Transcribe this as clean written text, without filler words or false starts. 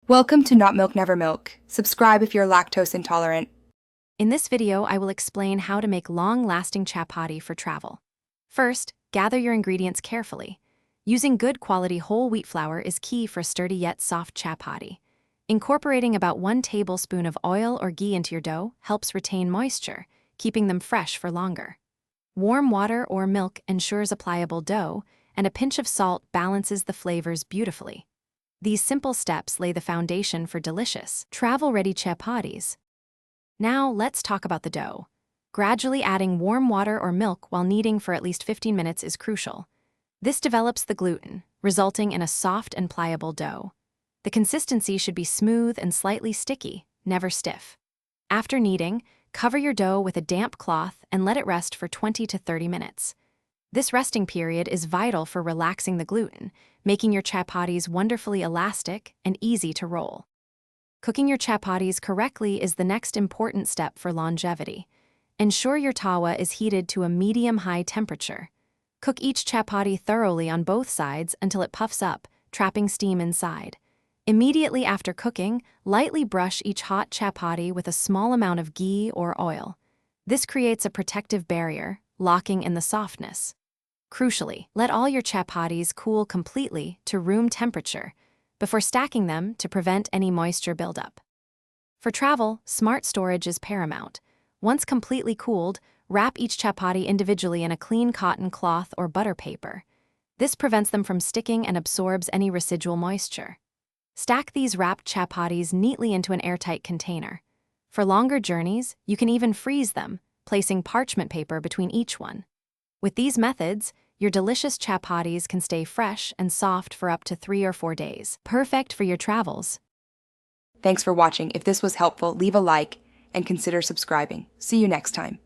Welcome to Not Milk Never Milk. Subscribe if you're lactose intolerant. In this video, I will explain how to make long-lasting chapati for travel. First, gather your ingredients carefully. Using good quality whole wheat flour is key for a sturdy yet soft chapati. Incorporating about 1 tablespoon of oil or ghee into your dough helps retain moisture, keeping them fresh for longer. Warm water or milk ensures a pliable dough, and a pinch of salt balances the flavors beautifully. These simple steps lay the foundation for delicious, travel-ready chapatis. Now, let's talk about the dough. Gradually adding warm water or milk while kneading for at least 15 minutes is crucial. This develops the gluten, resulting in a soft and pliable dough. The consistency should be smooth and slightly sticky, never stiff. After kneading, cover your dough with a damp cloth and let it rest for 20 to 30 minutes. This resting period is vital for relaxing the gluten, making your chapatis wonderfully elastic and easy to roll. Cooking your chapatis correctly is the next important step for longevity. Ensure your tawa is heated to a medium-high temperature. Cook each chapati thoroughly on both sides until it puffs up, trapping steam inside. Immediately after cooking, lightly brush each hot chapati with a small amount of ghee or oil. This creates a protective barrier, locking in the softness. Crucially, let all your chapatis cool completely to room temperature before stacking them to prevent any moisture buildup. For travel, smart storage is paramount. Once completely cooled, wrap each chapati individually in a clean cotton cloth or butter paper. This prevents them from sticking and absorbs any residual moisture. Stack these wrapped chapatis neatly into an airtight container. For longer journeys, you can even freeze them, placing parchment paper between each one. With these methods, your delicious chapatis can stay fresh and soft for up to 3 or 4 days. Perfect for your travels. Thanks for watching. If this was helpful, leave a like and consider subscribing. See you next time.